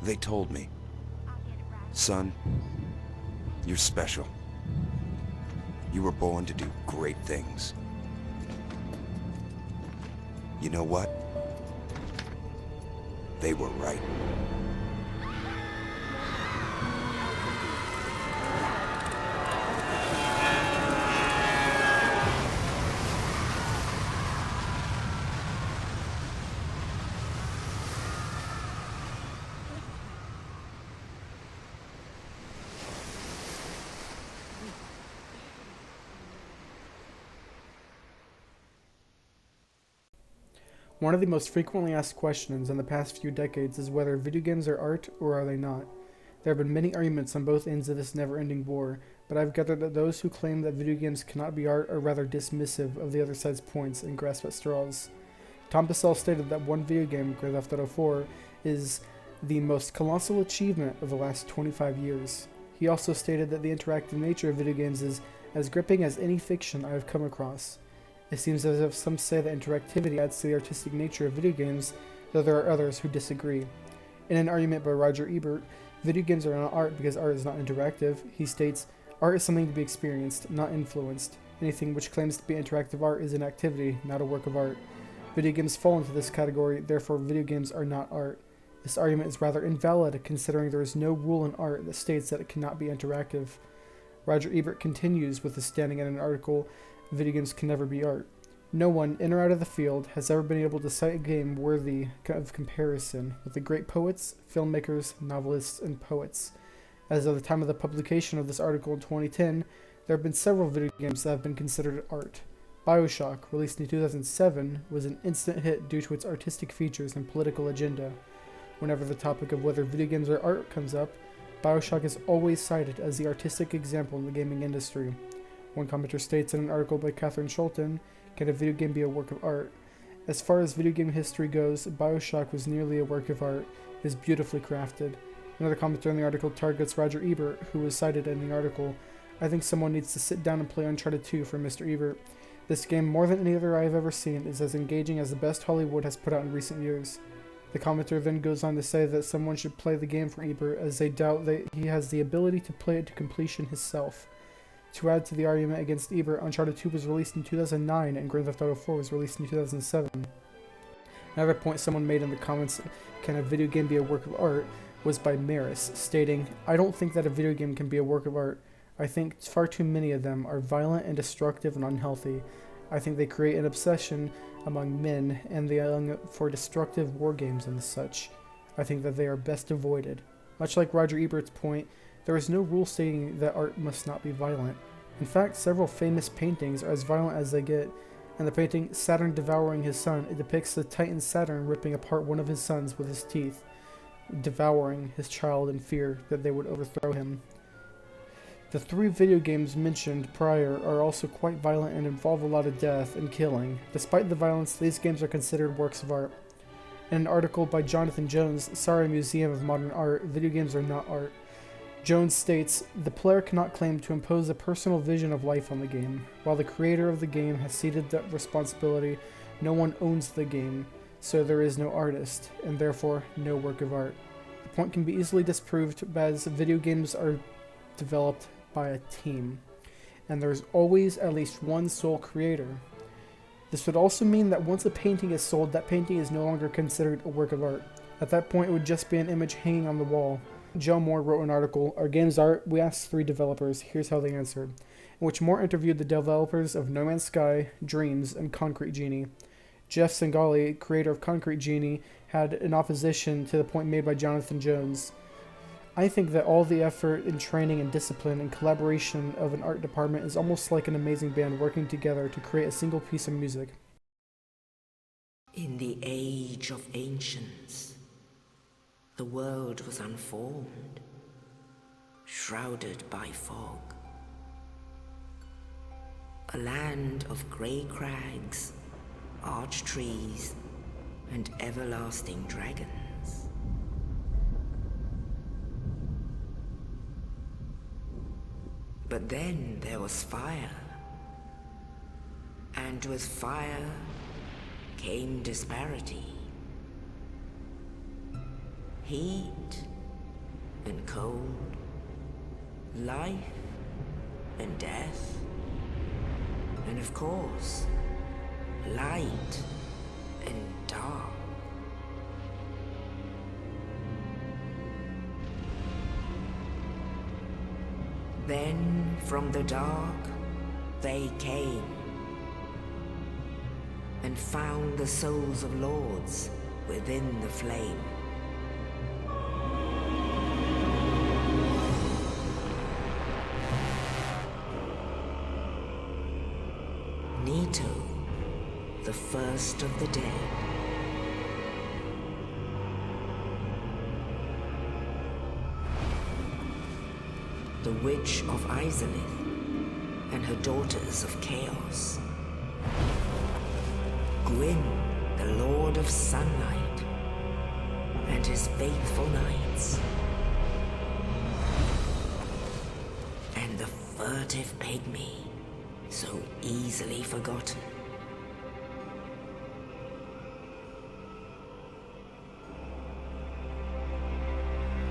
They told me, son, you're special. You were born to do great things. You know what? They were right. One of the most frequently asked questions in the past few decades is whether video games are art or are they not. There have been many arguments on both ends of this never-ending war, but I've gathered that those who claim that video games cannot be art are rather dismissive of the other side's points and grasp at straws. Tom Bissell stated that one video game, Grand Theft Auto 4, is the most colossal achievement of the last 25 years. He also stated that the interactive nature of video games is as gripping as any fiction I have come across. It seems as if some say that interactivity adds to the artistic nature of video games, though there are others who disagree. In an argument by Roger Ebert, video games are not art because art is not interactive. He states, art is something to be experienced, not influenced. Anything which claims to be interactive art is an activity, not a work of art. Video games fall into this category, therefore video games are not art. This argument is rather invalid considering there is no rule in art that states that it cannot be interactive. Roger Ebert continues with his standing in an article, video games can never be art. No one, in or out of the field, has ever been able to cite a game worthy of comparison with the great poets, filmmakers, novelists, and poets. As of the time of the publication of this article in 2010, there have been several video games that have been considered art. BioShock, released in 2007, was an instant hit due to its artistic features and political agenda. Whenever the topic of whether video games are art comes up, BioShock is always cited as the artistic example in the gaming industry. One commenter states in an article by Catherine Schulten, can a video game be a work of art? As far as video game history goes, BioShock was nearly a work of art. It is beautifully crafted. Another commenter in the article targets Roger Ebert, who was cited in the article. I think someone needs to sit down and play Uncharted 2 for Mr. Ebert. This game, more than any other I have ever seen, is as engaging as the best Hollywood has put out in recent years. The commenter then goes on to say that someone should play the game for Ebert, as they doubt that he has the ability to play it to completion himself. To add to the argument against Ebert, Uncharted 2 was released in 2009 and Grand Theft Auto 4 was released in 2007. Another point someone made in the comments, can a video game be a work of art, was by Maris, stating, I don't think that a video game can be a work of art. I think far too many of them are violent and destructive and unhealthy. I think they create an obsession among men and the young for destructive war games and such. I think that they are best avoided. Much like Roger Ebert's point, there is no rule stating that art must not be violent. In fact, several famous paintings are as violent as they get. In the painting Saturn Devouring His Son, it depicts the Titan Saturn ripping apart one of his sons with his teeth, devouring his child in fear that they would overthrow him. The three video games mentioned prior are also quite violent and involve a lot of death and killing. Despite the violence, these games are considered works of art. In an article by Jonathan Jones, Sorry Museum of Modern Art, video games are not art. Jones states, the player cannot claim to impose a personal vision of life on the game. While the creator of the game has ceded that responsibility, no one owns the game, so there is no artist, and therefore no work of art. The point can be easily disproved as video games are developed by a team, and there's always at least one sole creator. This would also mean that once a painting is sold, that painting is no longer considered a work of art. At that point, it would just be an image hanging on the wall. Joe Moore wrote an article, Are Games Art? We asked 3 developers, here's how they answered, in which Moore interviewed the developers of No Man's Sky, Dreams, and Concrete Genie. Jeff Sangali, creator of Concrete Genie, had an opposition to the point made by Jonathan Jones. I think that all the effort and training and discipline and collaboration of an art department is almost like an amazing band working together to create a single piece of music. In the age of ancients, the world was unformed, shrouded by fog. A land of grey crags, arch trees, and everlasting dragons. But then there was fire, and with fire came disparity. Heat and cold, life and death, and of course, light and dark. Then from the dark they came and found the souls of lords within the flame. Nito, the first of the dead. The Witch of Izalith and her daughters of Chaos. Gwyn, the Lord of Sunlight, and his faithful knights. And the furtive pygmy, so easily forgotten.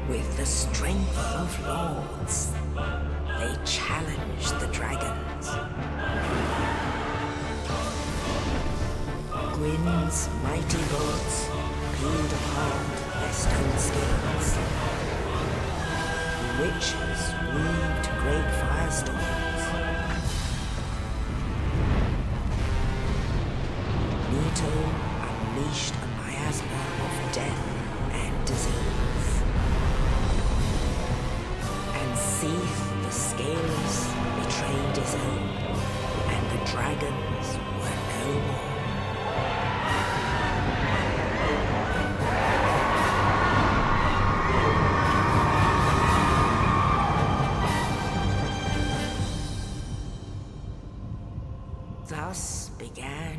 With the strength of lords, they challenged the dragons. Gwyn's mighty lords peeled apart their stone skins. The witches weaved great firestorms. Nito unleashed a miasma of death and disease. And Seath the Scaleless betrayed his own, and the dragons were no more. Thus began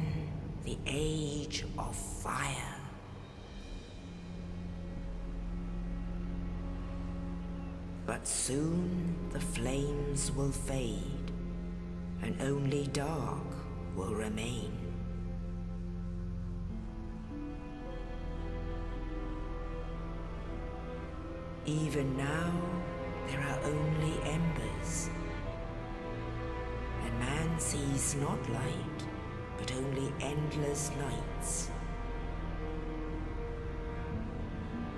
the Age of Fire. But soon the flames will fade, and only dark will remain. Even now, there are only embers, and man sees not light, but only endless nights.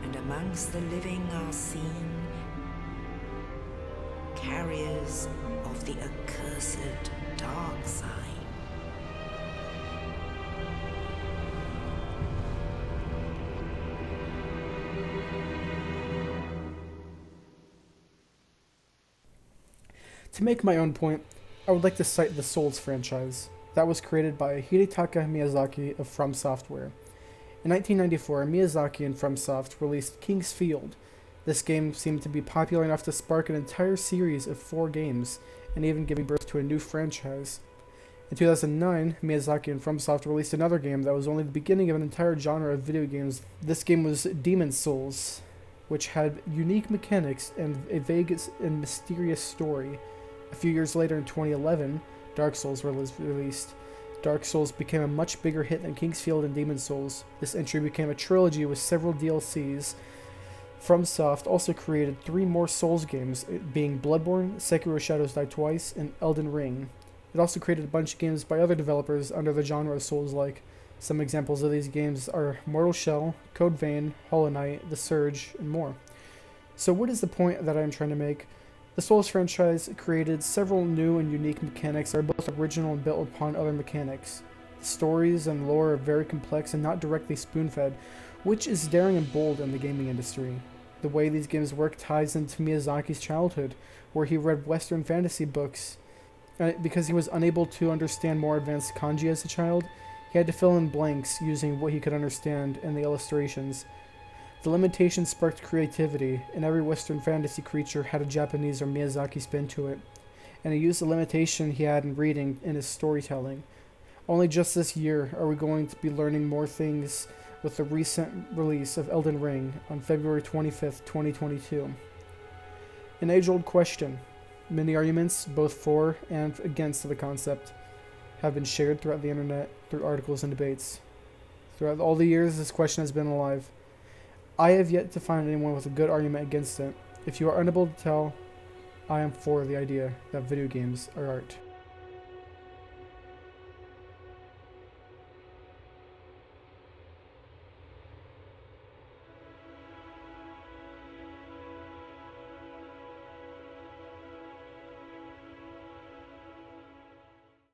And amongst the living are seen carriers of the accursed dark side. To make my own point, I would like to cite the Souls franchise that was created by Hidetaka Miyazaki of From Software. In 1994, Miyazaki and FromSoft released King's Field. This game seemed to be popular enough to spark an entire series of 4 games, and even giving birth to a new franchise. In 2009, Miyazaki and FromSoft released another game that was only the beginning of an entire genre of video games. This game was Demon's Souls, which had unique mechanics and a vague and mysterious story. A few years later, in 2011, Dark Souls was released. Dark Souls became a much bigger hit than King's Field and Demon's Souls. This entry became a trilogy with several DLCs. FromSoft also created 3 more Souls games, being Bloodborne, Sekiro Shadows Die Twice, and Elden Ring. It also created a bunch of games by other developers under the genre of Souls-like. Some examples of these games are Mortal Shell, Code Vein, Hollow Knight, The Surge, and more. So what is the point that I'm trying to make? The Souls franchise created several new and unique mechanics that are both original and built upon other mechanics. The stories and lore are very complex and not directly spoon-fed, which is daring and bold in the gaming industry. The way these games work ties into Miyazaki's childhood, where he read Western fantasy books. Because he was unable to understand more advanced kanji as a child, he had to fill in blanks using what he could understand in the illustrations. The limitations sparked creativity, and every Western fantasy creature had a Japanese or Miyazaki spin to it, and he used the limitation he had in reading in his storytelling. Only just this year are we going to be learning more things with the recent release of Elden Ring on February 25th, 2022. An age-old question. Many arguments, both for and against the concept, have been shared throughout the internet through articles and debates. Throughout all the years this question has been alive. I have yet to find anyone with a good argument against it. If you are unable to tell, I am for the idea that video games are art.